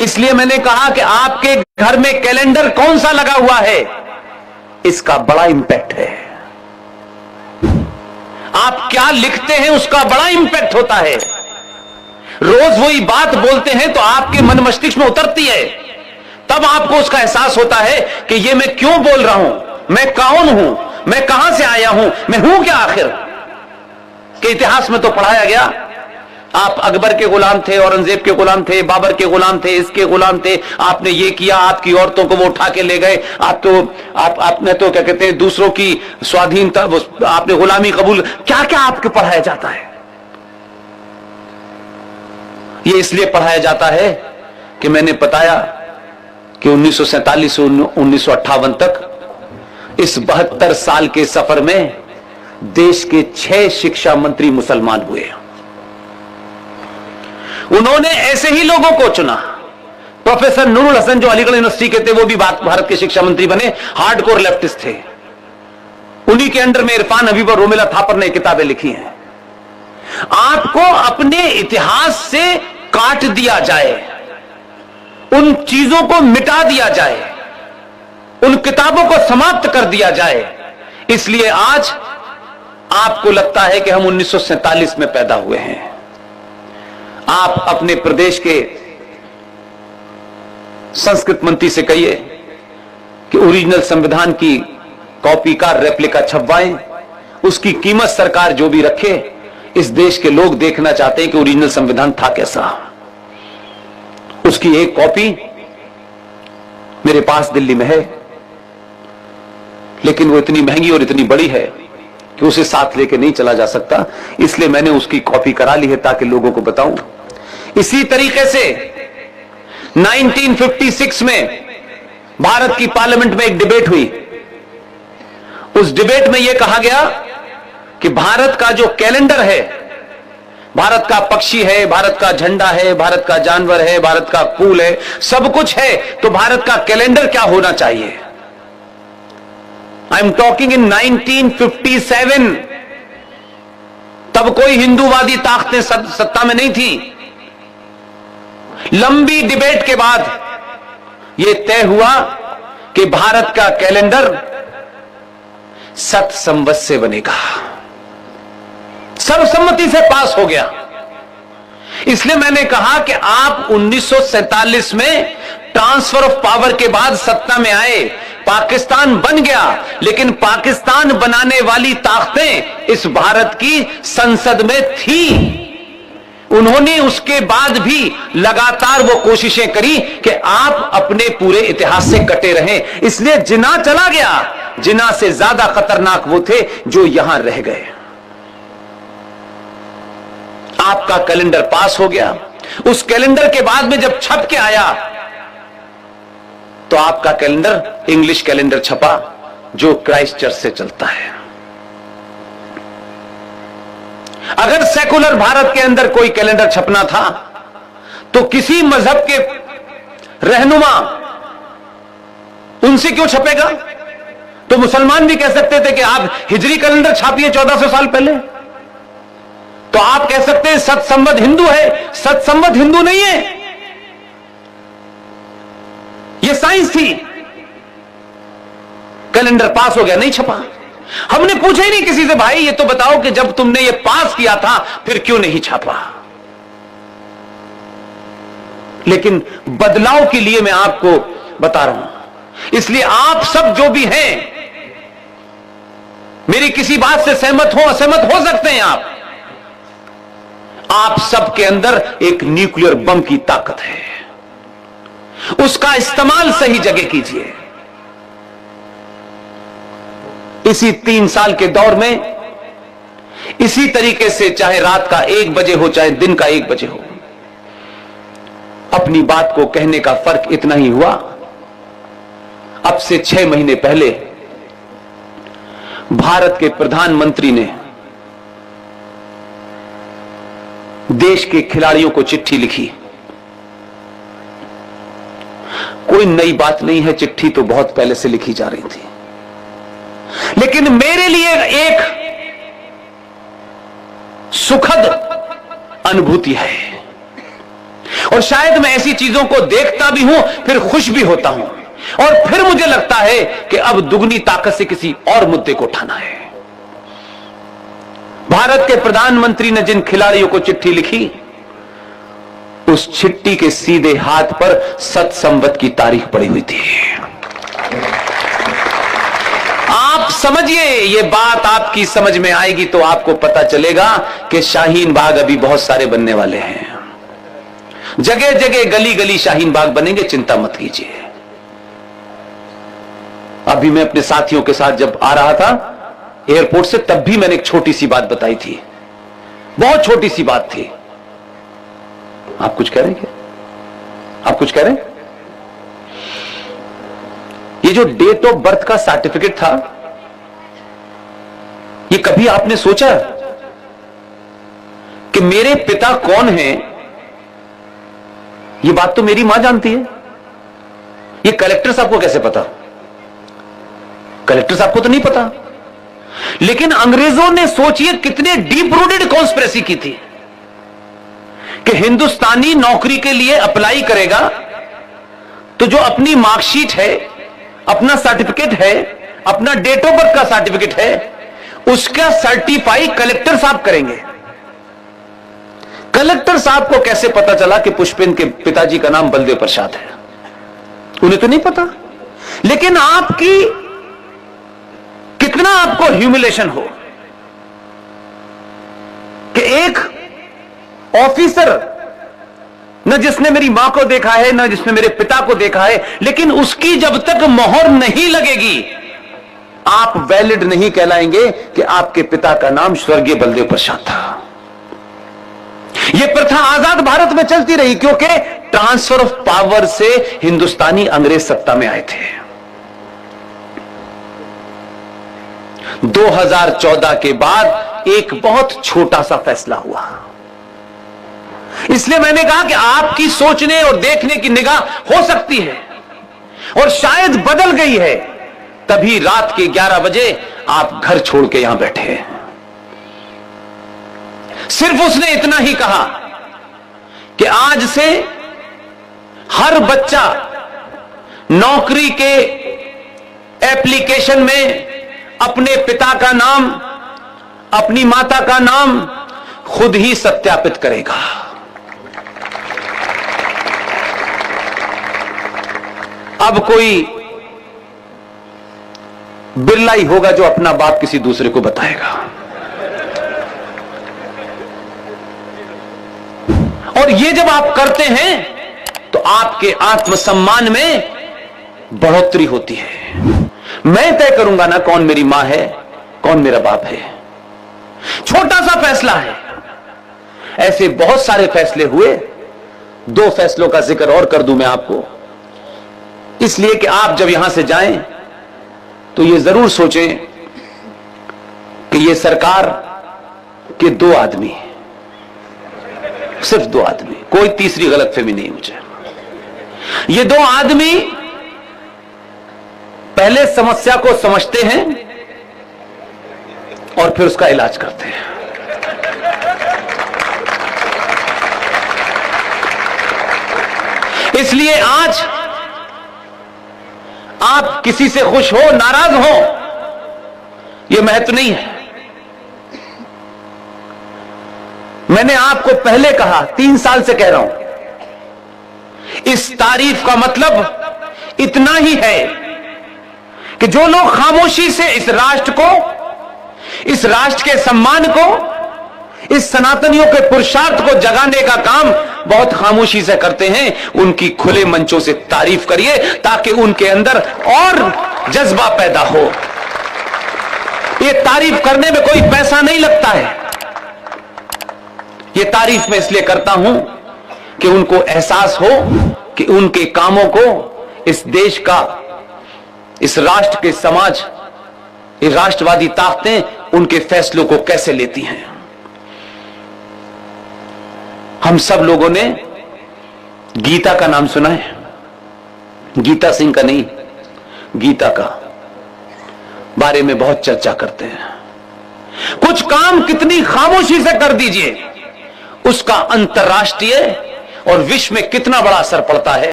इसलिए मैंने कहा कि आपके घर में कैलेंडर कौन सा लगा हुआ है, इसका बड़ा इंपैक्ट है। आप क्या लिखते हैं उसका बड़ा इंपैक्ट होता है। रोज वही बात बोलते हैं तो आपके मन मस्तिष्क में उतरती है, तब आपको उसका एहसास होता है कि ये मैं क्यों बोल रहा हूं, मैं कौन हूं, मैं कहां से आया हूं, मैं हूं क्या आखिर। के इतिहास में तो पढ़ाया गया आप अकबर के गुलाम थे, औरंगजेब के गुलाम थे, बाबर के गुलाम थे, इसके गुलाम थे, आपने ये किया, आपकी औरतों को वो उठा के ले गए, आपने तो क्या कहते हैं दूसरों की स्वाधीनता, आपने गुलामी कबूल, क्या क्या आपके पढ़ाया जाता है। ये इसलिए पढ़ाया जाता है कि मैंने बताया कि 1947 से 1958 तक इस 72 साल के सफर में देश के 6 शिक्षा मंत्री मुसलमान हुए। उन्होंने ऐसे ही लोगों को चुना। प्रोफेसर नूरुल हसन जो अलीगढ़ यूनिवर्सिटी के थे, वो भी भारत के शिक्षा मंत्री बने, हार्डकोर लेफ्टिस्ट थे। उन्हीं के अंडर में इरफान हबीब और रोमिला थापर ने किताबें लिखी हैं। आपको अपने इतिहास से काट दिया जाए, उन चीजों को मिटा दिया जाए, उन किताबों को समाप्त कर दिया जाए, इसलिए आज आपको लगता है कि हम 1947 में पैदा हुए हैं। आप अपने प्रदेश के संस्कृत मंत्री से कहिए कि ओरिजिनल संविधान की कॉपी का रेप्लिका छपवाएं, उसकी कीमत सरकार जो भी रखे, इस देश के लोग देखना चाहते हैं कि ओरिजिनल संविधान था कैसा। उसकी एक कॉपी मेरे पास दिल्ली में है, लेकिन वो इतनी महंगी और इतनी बड़ी है कि उसे साथ लेके नहीं चला जा सकता, इसलिए मैंने उसकी कॉपी करा ली है ताकि लोगों को बताऊं। इसी तरीके से 1956 में भारत की पार्लियामेंट में एक डिबेट हुई। उस डिबेट में यह कहा गया कि भारत का जो कैलेंडर है, भारत का पक्षी है, भारत का झंडा है, भारत का जानवर है, भारत का फूल है, सब कुछ है, तो भारत का कैलेंडर क्या होना चाहिए। I am talking in 1957। तब कोई हिंदूवादी ताकतें सत्ता में नहीं थी। लंबी डिबेट के बाद यह तय हुआ कि भारत का कैलेंडर 7 संवत से बनेगा। सर्वसम्मति से पास हो गया। इसलिए मैंने कहा कि आप 1947 में ट्रांसफर ऑफ पावर के बाद सत्ता में आए, पाकिस्तान बन गया, लेकिन पाकिस्तान बनाने वाली ताकतें इस भारत की संसद में थी। उन्होंने उसके बाद भी लगातार वो कोशिशें करी कि आप अपने पूरे इतिहास से कटे रहें। इसलिए जिना चला गया, जिना से ज्यादा खतरनाक वो थे जो यहां रह गए। आपका कैलेंडर पास हो गया। उस कैलेंडर के बाद में जब छप के आया तो आपका कैलेंडर इंग्लिश कैलेंडर छपा जो क्राइस्ट चर्च से चलता है। अगर सेकुलर भारत के अंदर कोई कैलेंडर छपना था तो किसी मजहब के रहनुमा उनसे क्यों छपेगा। तो मुसलमान भी कह सकते थे कि आप हिजरी कैलेंडर छापिए 1400 साल पहले। तो आप कह सकते हैं 7 संवत हिंदू है, 7 संवत हिंदू नहीं है, यह साइंस थी। कैलेंडर पास हो गया, नहीं छपा। हमने पूछा ही नहीं किसी से, भाई ये तो बताओ कि जब तुमने ये पास किया था फिर क्यों नहीं छापा। लेकिन बदलाव के लिए मैं आपको बता रहा हूं। इसलिए आप सब जो भी हैं, मेरी किसी बात से सहमत हो असहमत हो सकते हैं आप सब के अंदर एक न्यूक्लियर बम की ताकत है, उसका इस्तेमाल सही जगह कीजिए। इसी 3 साल के दौर में इसी तरीके से, चाहे रात का 1 बजे हो चाहे दिन का 1 बजे हो, अपनी बात को कहने का फर्क इतना ही हुआ। अब से 6 महीने पहले भारत के प्रधानमंत्री ने देश के खिलाड़ियों को चिट्ठी लिखी। कोई नई बात नहीं है, चिट्ठी तो बहुत पहले से लिखी जा रही थी, लेकिन मेरे लिए एक सुखद अनुभूति है। और शायद मैं ऐसी चीजों को देखता भी हूं, फिर खुश भी होता हूं, और फिर मुझे लगता है कि अब दुगनी ताकत से किसी और मुद्दे को उठाना है। भारत के प्रधानमंत्री ने जिन खिलाड़ियों को चिट्ठी लिखी, उस चिट्ठी के सीधे हाथ पर 7 संवत की तारीख पड़ी हुई थी। आप समझिए, ये बात आपकी समझ में आएगी तो आपको पता चलेगा कि शाहीन बाग अभी बहुत सारे बनने वाले हैं। जगह जगह गली गली शाहीन बाग बनेंगे, चिंता मत कीजिए। अभी मैं अपने साथियों के साथ जब आ रहा था एयरपोर्ट से, तब भी मैंने एक छोटी सी बात बताई थी, बहुत छोटी सी बात थी। आप कुछ कह रहे हैं क्या? आप कुछ कह रहे हैं? ये जो डेट ऑफ बर्थ का सर्टिफिकेट था, ये कभी आपने सोचा कि मेरे पिता कौन हैं? ये बात तो मेरी मां जानती है। ये कलेक्टर साहब को कैसे पता? कलेक्टर साहब को तो नहीं पता, लेकिन अंग्रेजों ने सोचिए कितने डीप रूटेड कॉन्स्पिरेसी की थी कि हिंदुस्तानी नौकरी के लिए अप्लाई करेगा तो जो अपनी मार्कशीट है, अपना सर्टिफिकेट है, अपना डेट ऑफ बर्थ का सर्टिफिकेट है, उसका सर्टिफाई कलेक्टर साहब करेंगे। कलेक्टर साहब को कैसे पता चला कि पुष्पेन के पिताजी का नाम बलदेव प्रसाद है? उन्हें तो नहीं पता। लेकिन आपकी कितना आपको ह्यूमिलेशन हो कि एक ऑफिसर, न जिसने मेरी मां को देखा है, न जिसने मेरे पिता को देखा है, लेकिन उसकी जब तक मोहर नहीं लगेगी, आप वैलिड नहीं कहलाएंगे कि आपके पिता का नाम स्वर्गीय बलदेव प्रसाद था। यह प्रथा आजाद भारत में चलती रही क्योंकि ट्रांसफर ऑफ पावर से हिंदुस्तानी अंग्रेज सत्ता में आए थे। 2014 के बाद एक बहुत छोटा सा फैसला हुआ। इसलिए मैंने कहा कि आपकी सोचने और देखने की निगाह हो सकती है और शायद बदल गई है, तभी रात के 11 बजे आप घर छोड़ के यहां बैठे हैं। सिर्फ उसने इतना ही कहा कि आज से हर बच्चा नौकरी के एप्लीकेशन में अपने पिता का नाम, अपनी माता का नाम खुद ही सत्यापित करेगा। अब कोई बिरला ही होगा जो अपना बाप किसी दूसरे को बताएगा। और ये जब आप करते हैं तो आपके आत्मसम्मान में बढ़ोतरी होती है। मैं तय करूंगा ना कौन मेरी मां है, कौन मेरा बाप है। छोटा सा फैसला है। ऐसे बहुत सारे फैसले हुए। 2 फैसलों का जिक्र और कर दूं मैं आपको, इसलिए कि आप जब यहां से जाएं तो ये जरूर सोचें कि ये सरकार के 2 आदमी, सिर्फ 2 आदमी, कोई तीसरी गलतफहमी नहीं मुझे। ये 2 आदमी पहले समस्या को समझते हैं और फिर उसका इलाज करते हैं। इसलिए आज आप किसी से खुश हो, नाराज हो, यह महत्व नहीं है। मैंने आपको पहले कहा, 3 साल से कह रहा हूं, इस तारीफ का मतलब इतना ही है कि जो लोग खामोशी से इस राष्ट्र को, इस राष्ट्र के सम्मान को, इस सनातनियों के पुरुषार्थ को जगाने का काम बहुत खामोशी से करते हैं, उनकी खुले मंचों से तारीफ करिए ताकि उनके अंदर और जज्बा पैदा हो। ये तारीफ करने में कोई पैसा नहीं लगता है। ये तारीफ मैं इसलिए करता हूं कि उनको एहसास हो कि उनके कामों को इस देश का, इस राष्ट्र के समाज, ये राष्ट्रवादी ताकतें उनके फैसलों को कैसे लेती हैं। हम सब लोगों ने गीता का नाम सुना है, गीता सिंह का नहीं, गीता का बारे में बहुत चर्चा करते हैं। कुछ काम कितनी खामोशी से कर दीजिए, उसका अंतर्राष्ट्रीय और विश्व में कितना बड़ा असर पड़ता है।